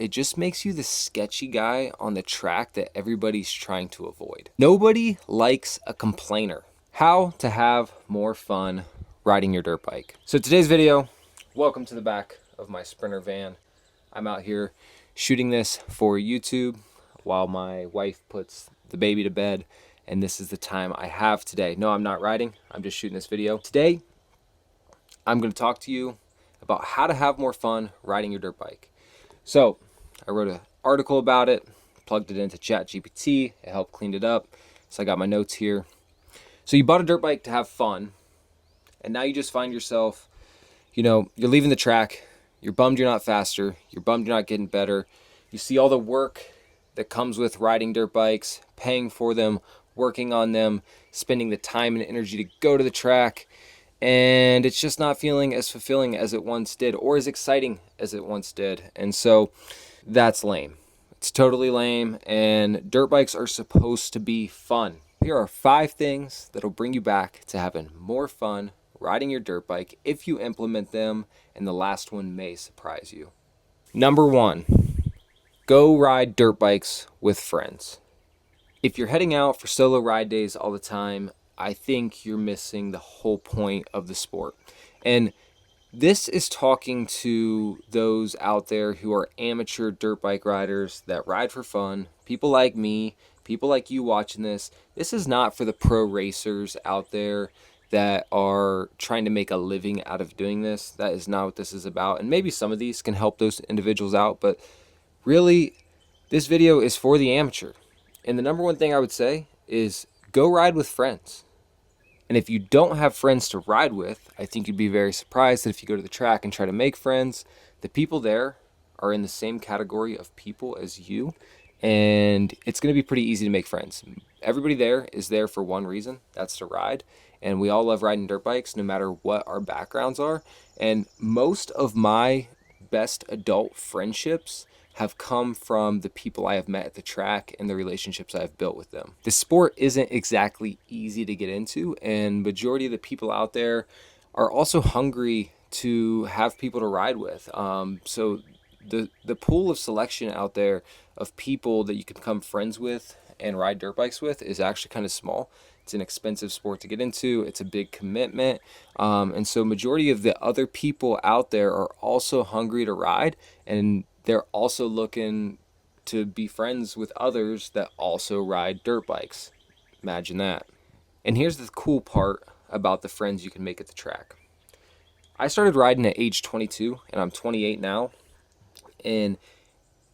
it just makes you the sketchy guy on the track that everybody's trying to avoid. Nobody likes a complainer. How to have more fun riding your dirt bike. So today's video, welcome to the back of my Sprinter van. I'm out here shooting this for YouTube while my wife puts the baby to bed, and this is the time I have today. No, I'm not riding, I'm just shooting this video. Today, I'm going to talk to you about how to have more fun riding your dirt bike. So, I wrote an article about it, plugged it into ChatGPT, it helped clean it up, so I got my notes here. So you bought a dirt bike to have fun, and now you just find yourself, you're leaving the track, you're bummed you're not faster, you're bummed you're not getting better. You see all the work that comes with riding dirt bikes, paying for them, working on them, spending the time and energy to go to the track, and it's just not feeling as fulfilling as it once did or as exciting as it once did. And so that's lame. It's totally lame, and dirt bikes are supposed to be fun. Here are 5 things that'll bring you back to having more fun riding your dirt bike if you implement them, and the last one may surprise you. Number 1, go ride dirt bikes with friends. If you're heading out for solo ride days all the time, I think you're missing the whole point of the sport. And this is talking to those out there who are amateur dirt bike riders that ride for fun, people like me, people like you watching this. This is not for the pro racers out there that are trying to make a living out of doing this. That is not what this is about. And maybe some of these can help those individuals out, but really, this video is for the amateur. And the number one thing I would say is go ride with friends. And if you don't have friends to ride with, I think you'd be very surprised that if you go to the track and try to make friends, the people there are in the same category of people as you, and it's going to be pretty easy to make friends. Everybody there is there for one reason, that's to ride, and we all love riding dirt bikes no matter what our backgrounds are. And most of my best adult friendships have come from the people I have met at the track and the relationships I've built with them. The sport isn't exactly easy to get into, and majority of the people out there are also hungry to have people to ride with. So the pool of selection out there of people that you can become friends with and ride dirt bikes with is actually kind of small. It's an expensive sport to get into. It's a big commitment. And so majority of the other people out there are also hungry to ride, and they're also looking to be friends with others that also ride dirt bikes. Imagine that. And here's the cool part about the friends you can make at the track. I started riding at age 22, and I'm 28 now. And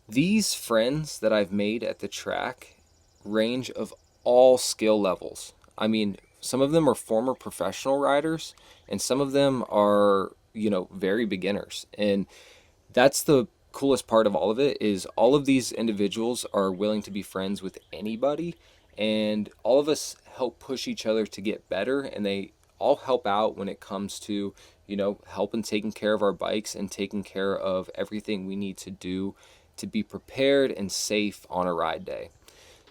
these friends that I've made at the track range of all skill levels. I mean, some of them are former professional riders, and some of them are, very beginners. And that's the coolest part of all of it, is all of these individuals are willing to be friends with anybody, and all of us help push each other to get better, and they all help out when it comes to helping taking care of our bikes and taking care of everything we need to do to be prepared and safe on a ride day.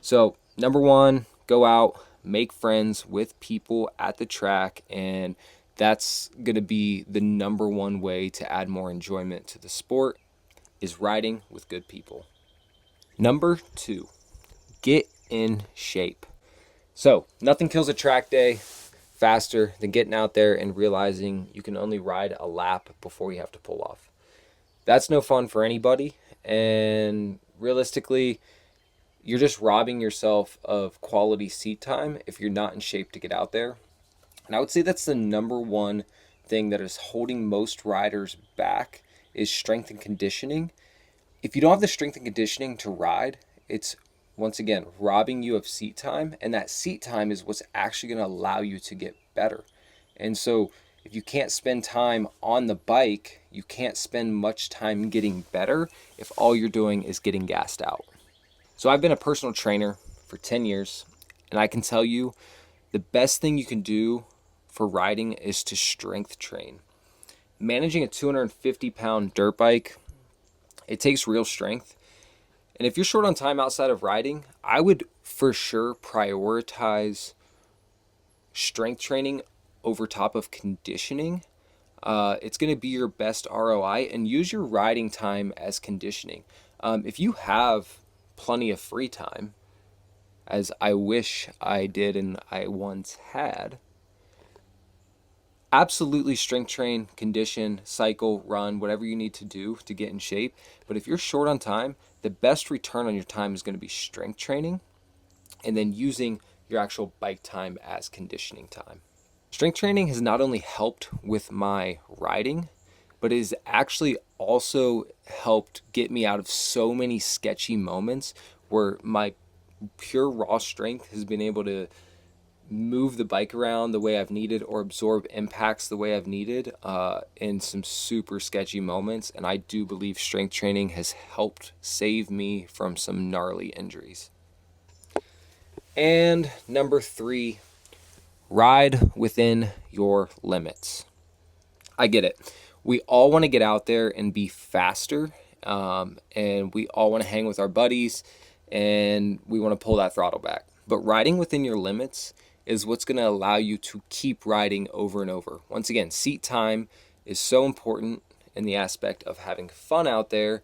So number 1, go out, make friends with people at the track, and that's going to be the number 1 way to add more enjoyment to the sport, is riding with good people. Number 2, get in shape. So nothing kills a track day faster than getting out there and realizing you can only ride a lap before you have to pull off. That's no fun for anybody, and realistically, you're just robbing yourself of quality seat time if you're not in shape to get out there. And I would say that's the number 1 thing that is holding most riders back, is strength and conditioning. If you don't have the strength and conditioning to ride, it's once again robbing you of seat time, and that seat time is what's actually going to allow you to get better. And so if you can't spend time on the bike, you can't spend much time getting better if all you're doing is getting gassed out. So I've been a personal trainer for 10 years, and I can tell you the best thing you can do for riding is to strength train. Managing a 250-pound dirt bike, it takes real strength. And if you're short on time outside of riding, I would for sure prioritize strength training over top of conditioning. It's going to be your best ROI, and use your riding time as conditioning. If you have plenty of free time, as I wish I did and I once had, absolutely strength train, condition, cycle, run, whatever you need to do to get in shape. But if you're short on time, the best return on your time is going to be strength training and then using your actual bike time as conditioning time. Strength training has not only helped with my riding, but it has actually also helped get me out of so many sketchy moments where my pure raw strength has been able to move the bike around the way I've needed or absorb impacts the way I've needed in some super sketchy moments. And I do believe strength training has helped save me from some gnarly injuries. And number 3, ride within your limits. I get it. We all want to get out there and be faster, and we all want to hang with our buddies, and we want to pull that throttle back. But riding within your limits is what's going to allow you to keep riding over and over. Once again, seat time is so important in the aspect of having fun out there,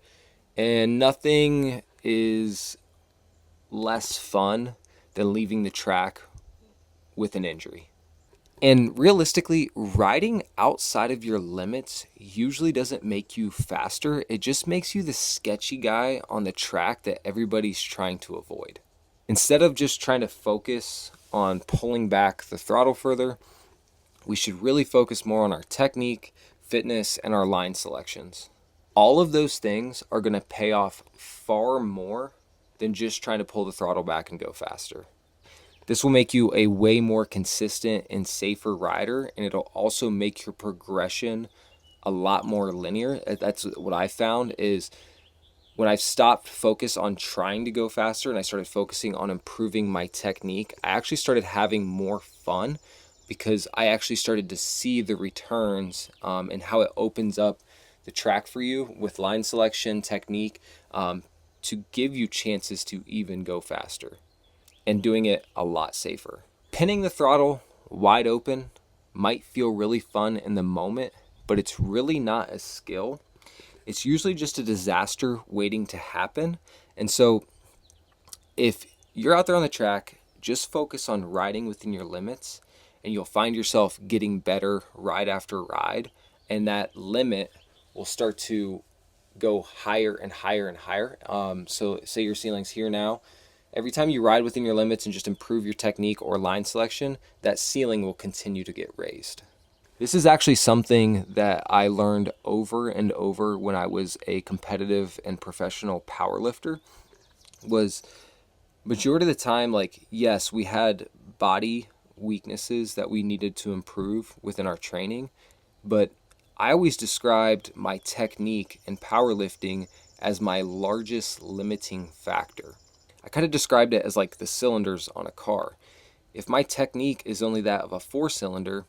and nothing is less fun than leaving the track with an injury. And realistically, riding outside of your limits usually doesn't make you faster. It just makes you the sketchy guy on the track that everybody's trying to avoid. Instead of just trying to focus on pulling back the throttle further, we should really focus more on our technique, fitness, and our line selections. All of those things are going to pay off far more than just trying to pull the throttle back and go faster. This will make you a way more consistent and safer rider, and it'll also make your progression a lot more linear. That's what I found is when I've stopped focus on trying to go faster and I started focusing on improving my technique, I actually started having more fun because I actually started to see the returns and how it opens up the track for you with line selection, technique, to give you chances to even go faster and doing it a lot safer. Pinning the throttle wide open might feel really fun in the moment, but it's really not a skill. It's usually just a disaster waiting to happen. And so if you're out there on the track, just focus on riding within your limits and you'll find yourself getting better ride after ride. And that limit will start to go higher and higher and higher. So say your ceiling's here now. Every time you ride within your limits and just improve your technique or line selection, that ceiling will continue to get raised. This is actually something that I learned over and over when I was a competitive and professional powerlifter. Was majority of the time, like, yes, we had body weaknesses that we needed to improve within our training, but I always described my technique in powerlifting as my largest limiting factor. I kind of described it as like the cylinders on a car. If my technique is only that of a 4-cylinder,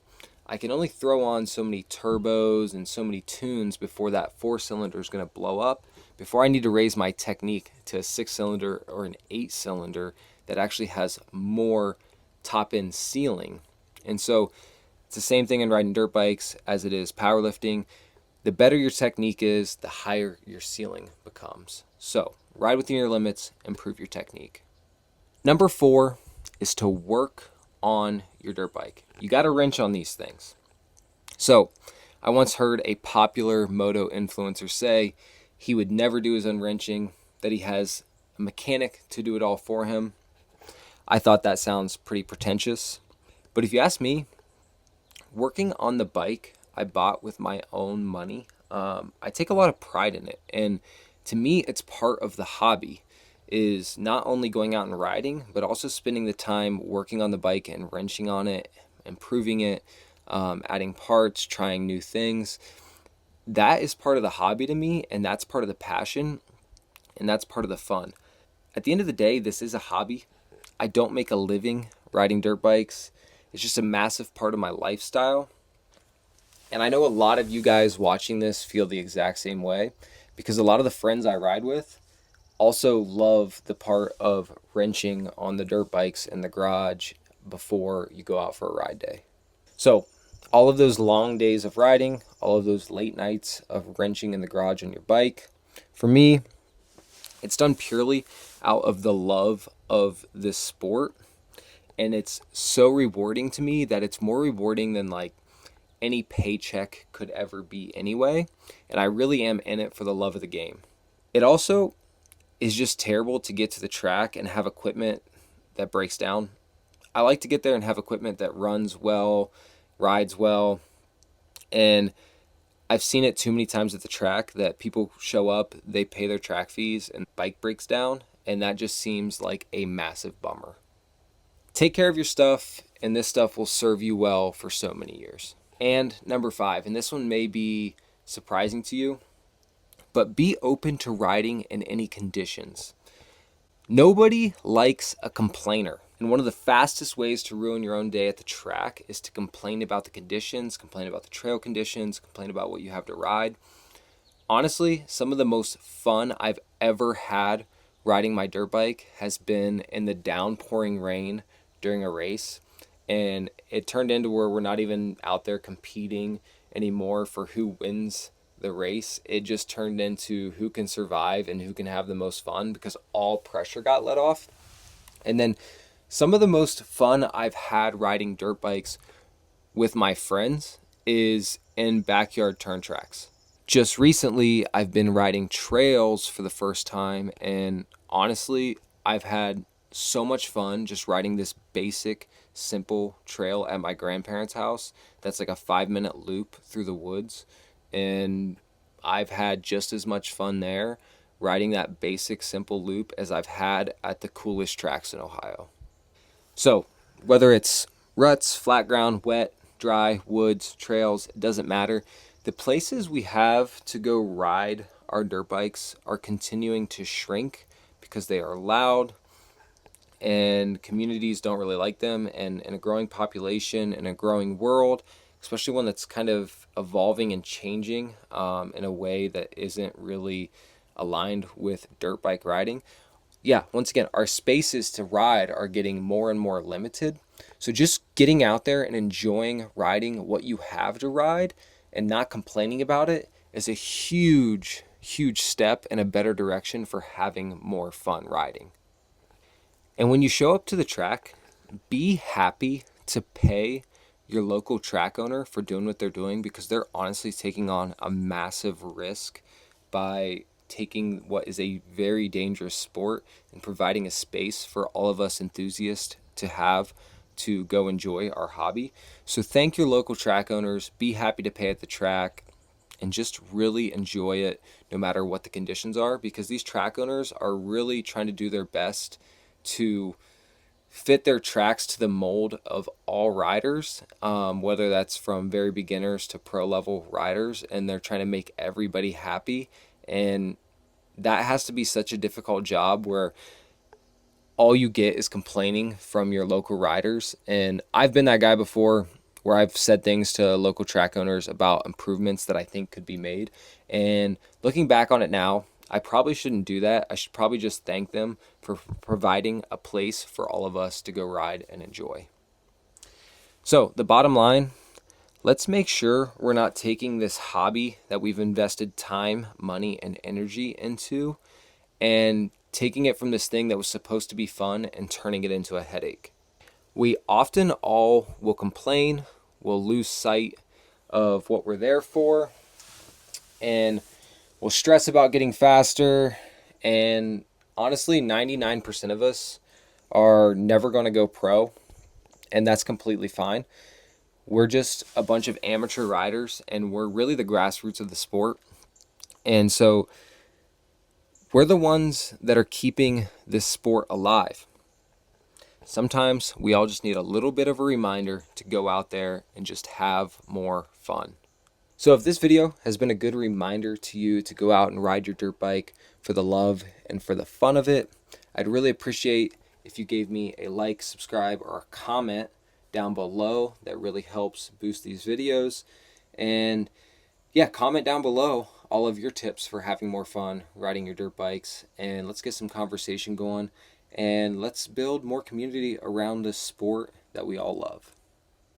I can only throw on so many turbos and so many tunes before that 4-cylinder is going to blow up, before I need to raise my technique to a 6-cylinder or an 8-cylinder that actually has more top-end ceiling. And so it's the same thing in riding dirt bikes as it is powerlifting. The better your technique is, the higher your ceiling becomes. So ride within your limits, improve your technique. Number 4 is to work on your dirt bike. You got to wrench on these things. So I once heard a popular moto influencer say he would never do his own wrenching, that he has a mechanic to do it all for him. I thought that sounds pretty pretentious. But if you ask me, working on the bike I bought with my own money, I take a lot of pride in it. And to me, it's part of the hobby, is not only going out and riding, but also spending the time working on the bike and wrenching on it, improving it, adding parts, trying new things. That is part of the hobby to me, and that's part of the passion, and that's part of the fun. At the end of the day, this is a hobby. I don't make a living riding dirt bikes. It's just a massive part of my lifestyle. And I know a lot of you guys watching this feel the exact same way, because a lot of the friends I ride with also love the part of wrenching on the dirt bikes in the garage before you go out for a ride day. So all of those long days of riding, all of those late nights of wrenching in the garage on your bike, for me, It's done purely out of the love of this sport. And it's so rewarding to me that it's more rewarding than like any paycheck could ever be anyway. And I really am in it for the love of the game. It also is just terrible to get to the track and have equipment that breaks down. I like to get there and have equipment that runs well, rides well, and I've seen it too many times at the track that people show up, they pay their track fees, and bike breaks down, and that just seems like a massive bummer. Take care of your stuff, and this stuff will serve you well for so many years. And number 5, and this one may be surprising to you, but be open to riding in any conditions. Nobody likes a complainer. And one of the fastest ways to ruin your own day at the track is to complain about the conditions, complain about the trail conditions, complain about what you have to ride. Honestly, some of the most fun I've ever had riding my dirt bike has been in the downpouring rain during a race. And it turned into where we're not even out there competing anymore for who wins the race. It just turned into who can survive and who can have the most fun because all pressure got let off. And then some of the most fun I've had riding dirt bikes with my friends is in backyard turn tracks. Just recently, I've been riding trails for the first time, and honestly, I've had so much fun just riding this basic, simple trail at my grandparents' house. That's like a 5-minute loop through the woods. And I've had just as much fun there riding that basic, simple loop as I've had at the coolest tracks in Ohio. So whether it's ruts, flat ground, wet, dry, woods, trails, it doesn't matter. The places we have to go ride our dirt bikes are continuing to shrink because they are loud and communities don't really like them. And in a growing population, in a growing world, especially one that's kind of evolving and changing in a way that isn't really aligned with dirt bike riding. Yeah, once again, our spaces to ride are getting more and more limited. So just getting out there and enjoying riding what you have to ride and not complaining about it is a huge, huge step in a better direction for having more fun riding. And when you show up to the track, be happy to pay your local track owner for doing what they're doing because they're honestly taking on a massive risk by taking what is a very dangerous sport and providing a space for all of us enthusiasts to have to go enjoy our hobby. So thank your local track owners, be happy to pay at the track, and just really enjoy it no matter what the conditions are, because these track owners are really trying to do their best to fit their tracks to the mold of all riders, whether that's from very beginners to pro level riders, and they're trying to make everybody happy. And that has to be such a difficult job where all you get is complaining from your local riders. And I've been that guy before where I've said things to local track owners about improvements that I think could be made. And looking back on it now, I probably shouldn't do that. I should probably just thank them for providing a place for all of us to go ride and enjoy. So the bottom line, let's make sure we're not taking this hobby that we've invested time, money, and energy into and taking it from this thing that was supposed to be fun and turning it into a headache. We often all will complain, we'll lose sight of what we're there for, and we'll stress about getting faster. And honestly, 99% of us are never going to go pro, and that's completely fine. We're just a bunch of amateur riders, and we're really the grassroots of the sport. And so we're the ones that are keeping this sport alive. Sometimes we all just need a little bit of a reminder to go out there and just have more fun. So if this video has been a good reminder to you to go out and ride your dirt bike for the love and for the fun of it, I'd really appreciate if you gave me a like, subscribe, or a comment down below. That really helps boost these videos. And yeah, comment down below all of your tips for having more fun riding your dirt bikes, and let's get some conversation going, and let's build more community around this sport that we all love.